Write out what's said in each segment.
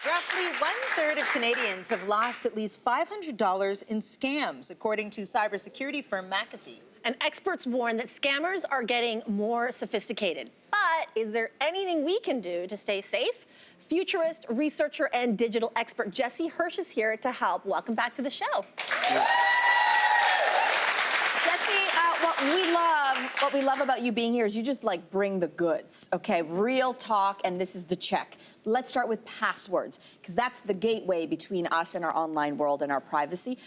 Roughly one-third of Canadians have lost at least $500 in scams, according to cybersecurity firm McAfee. And experts warn that scammers are getting more sophisticated. But is there anything we can do to stay safe? Futurist, researcher, and digital expert Jesse Hirsh is here to help. Welcome back to the show. Yeah. Jesse, what we love about you being here is you just like bring the goods, okay? Real talk, and this is the check. Let's start with passwords, because that's the gateway between us and our online world and our privacy.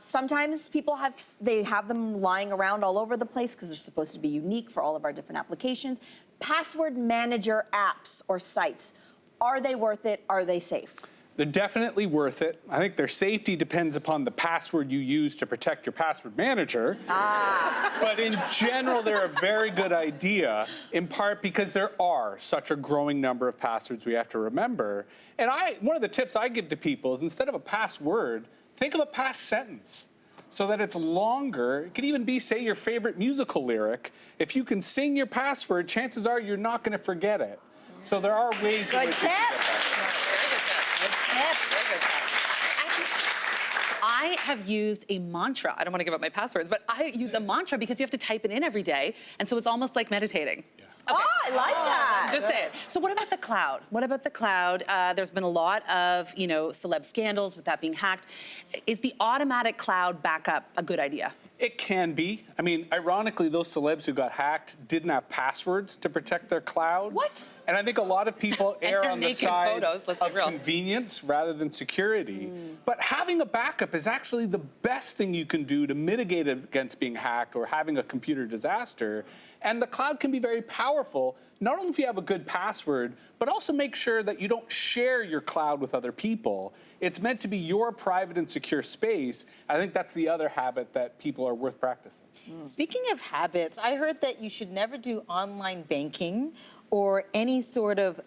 Sometimes people have them lying around all over the place because they're supposed to be unique for all of our different applications. Password manager apps or sites, are they worth it? Are they safe? They're definitely worth it. I think their safety depends upon the password you use to protect your password manager. But in general, they're a very good idea, in part because there are such a growing number of passwords we have to remember. And one of the tips I give to people is instead of a password, think of a past sentence so that it's longer. It could even be, say, your favorite musical lyric. If you can sing your password, chances are you're not going to forget it. So there are ways in which you can get that. I have used a mantra. I don't want to give up my passwords, but I use a mantra because you have to type it in every day, and so it's almost like meditating. Yeah. Okay. Oh, I like that. Just say it. So what about the cloud? What about the cloud? There's been a lot of, celeb scandals with that being hacked. Is the automatic cloud backup a good idea? It can be. I mean, ironically, those celebs who got hacked didn't have passwords to protect their cloud. What? And I think a lot of people err on the side let's be of real. convenience rather than security. But having a backup is actually the best thing you can do to mitigate against being hacked or having a computer disaster. And the cloud can be very powerful, not only if you have a good password, but also make sure that you don't share your cloud with other people. It's meant to be your private and secure space. I think that's the other habit that people are worth practicing. Speaking of habits, I heard that you should never do online banking or any sort of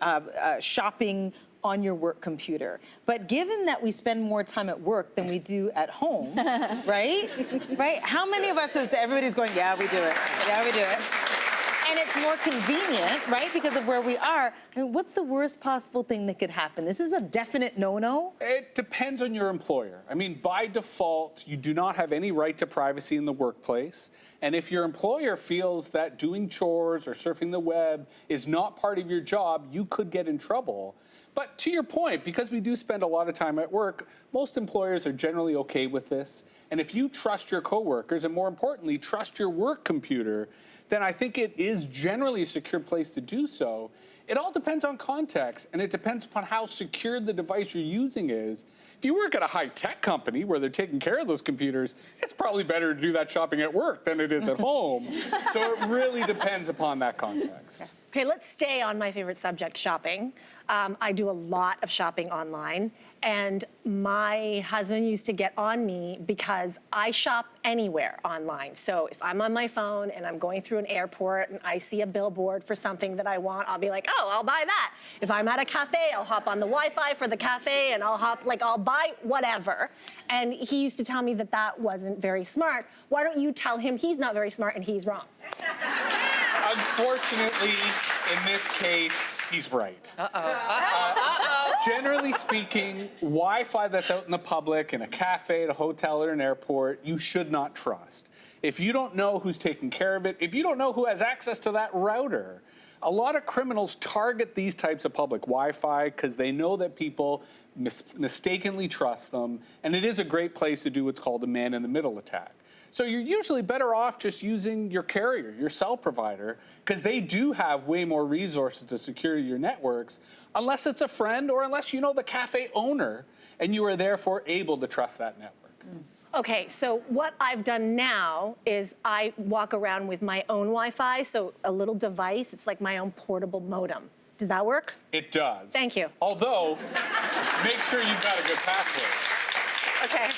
shopping on your work computer. But given that we spend more time at work than we do at home, right? How many of us everybody's going, yeah, we do it. Yeah, we do it. And it's more convenient, right? Because of where we are. I mean, what's the worst possible thing that could happen? This is a definite no-no. It depends on your employer. I mean, by default, you do not have any right to privacy in the workplace. And if your employer feels that doing chores or surfing the web is not part of your job, you could get in trouble. But to your point, because we do spend a lot of time at work, most employers are generally okay with this. And if you trust your coworkers, and more importantly, trust your work computer, then I think it is generally a secure place to do so. It all depends on context, and it depends upon how secure the device you're using is. If you work at a high-tech company where they're taking care of those computers, it's probably better to do that shopping at work than it is at home. So it really depends upon that context. Okay, let's stay on my favorite subject, shopping. I do a lot of shopping online, and my husband used to get on me because I shop anywhere online. So if I'm on my phone and I'm going through an airport and I see a billboard for something that I want, I'll be like, oh, I'll buy that. If I'm at a cafe, I'll hop on the Wi-Fi for the cafe and I'll buy whatever. And he used to tell me that that wasn't very smart. Why don't you tell him he's not very smart and he's wrong? Unfortunately, in this case, he's right. Generally speaking, Wi-Fi that's out in the public, in a cafe, at a hotel, or an airport, you should not trust. If you don't know who's taking care of it, if you don't know who has access to that router, a lot of criminals target these types of public Wi-Fi because they know that people mistakenly trust them, and it is a great place to do what's called a man-in-the-middle attack. So you're usually better off just using your carrier, your cell provider, because they do have way more resources to secure your networks, unless it's a friend or unless you know the cafe owner and you are therefore able to trust that network. Okay, so what I've done now is I walk around with my own Wi-Fi, so a little device, it's like my own portable modem. Does that work? It does. Thank you. Although, make sure you've got a good password. Okay.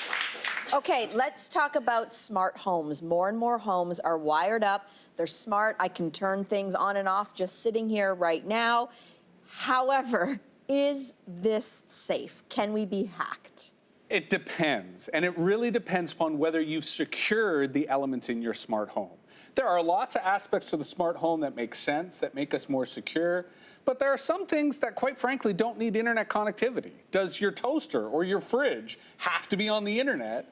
Okay, let's talk about smart homes. More and more homes are wired up. They're smart. I can turn things on and off just sitting here right now. However, is this safe? Can we be hacked? It depends, and it really depends upon whether you've secured the elements in your smart home. There are lots of aspects to the smart home that make sense, that make us more secure, But there are some things that, quite frankly, don't need internet connectivity. Does your toaster or your fridge have to be on the internet?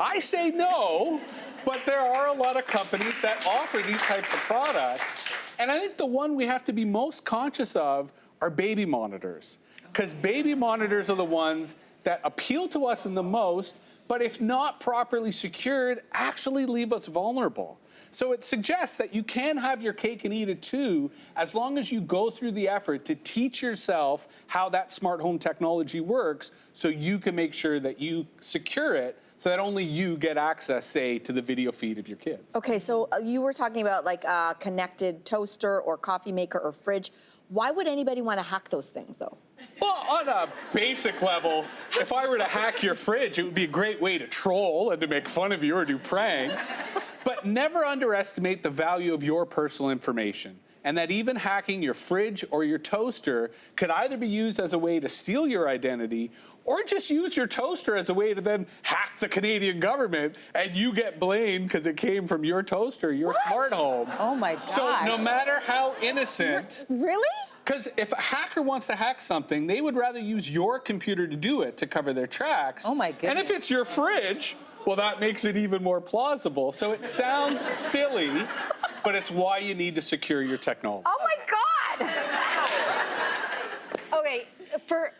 I say no, but there are a lot of companies that offer these types of products. And I think the one we have to be most conscious of are baby monitors. Because baby monitors are the ones that appeal to us in the most, but if not properly secured, actually leave us vulnerable. So it suggests that you can have your cake and eat it too, as long as you go through the effort to teach yourself how that smart home technology works, so you can make sure that you secure it so that only you get access, say, to the video feed of your kids. Okay, so you were talking about like a connected toaster or coffee maker or fridge. Why would anybody want to hack those things, though? Well, on a basic level, if I were to hack your fridge, it would be a great way to troll and to make fun of you or do pranks. But never underestimate the value of your personal information, and that even hacking your fridge or your toaster could either be used as a way to steal your identity or just use your toaster as a way to then hack the Canadian government, and you get blamed because it came from your toaster, your smart home. Oh my God. So no matter how innocent... Really? Because if a hacker wants to hack something, they would rather use your computer to do it, to cover their tracks. Oh, my And if goodness. it's your fridge, well, that makes it even more plausible. So it sounds silly, but it's why you need to secure your technology. Oh my God! Okay,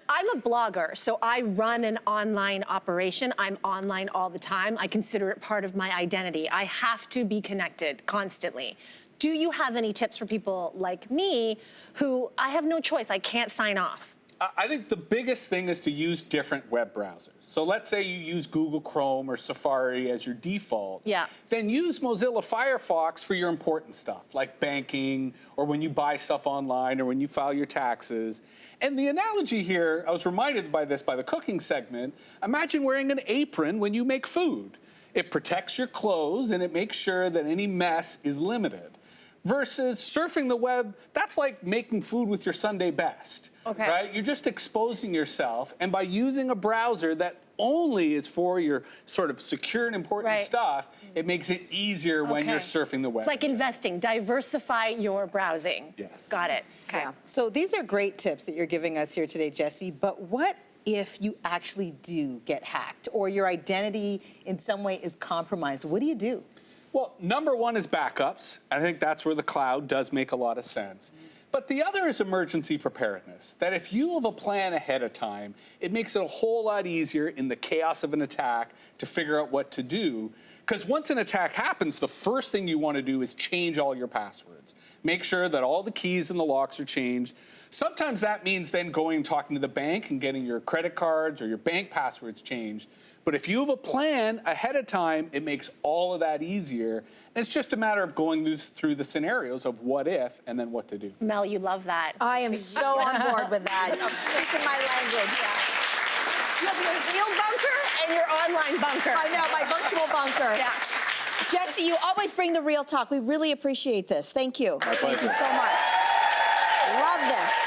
I'm a blogger, so I run an online operation. I'm online all the time. I consider it part of my identity. I have to be connected constantly. Do you have any tips for people like me who I have no choice, I can't sign off? I think the biggest thing is to use different web browsers. So let's say you use Google Chrome or Safari as your default. Yeah. Then use Mozilla Firefox for your important stuff, like banking, or when you buy stuff online, or when you file your taxes. And the analogy here, I was reminded by this by the cooking segment. Imagine wearing an apron when you make food. It protects your clothes, and it makes sure that any mess is limited. Versus surfing the web, that's like making food with your Sunday best. Okay. Right? You're just exposing yourself, and by using a browser that only is for your sort of secure and important Right. stuff, it makes it easier when you're Okay. surfing the web. It's like investing, diversify your browsing. Yes. Got it. Okay. Yeah. So these are great tips that you're giving us here today, Jesse, but what if you actually do get hacked or your identity in some way is compromised? What do you do? Well, number one is backups. I think that's where the cloud does make a lot of sense. But the other is emergency preparedness, that if you have a plan ahead of time, it makes it a whole lot easier in the chaos of an attack to figure out what to do. Because once an attack happens, the first thing you want to do is change all your passwords. Make sure that all the keys and the locks are changed. Sometimes that means then going and talking to the bank and getting your credit cards or your bank passwords changed. But if you have a plan ahead of time, it makes all of that easier. And it's just a matter of going through the scenarios of what if and then what to do. Mel, you love that. I am so on board with that. I'm speaking my language. You have your real bunker and your online bunker. I know, my virtual bunker. Yeah. Jesse, you always bring the real talk. We really appreciate this. Thank you. Thank you so much. Love this.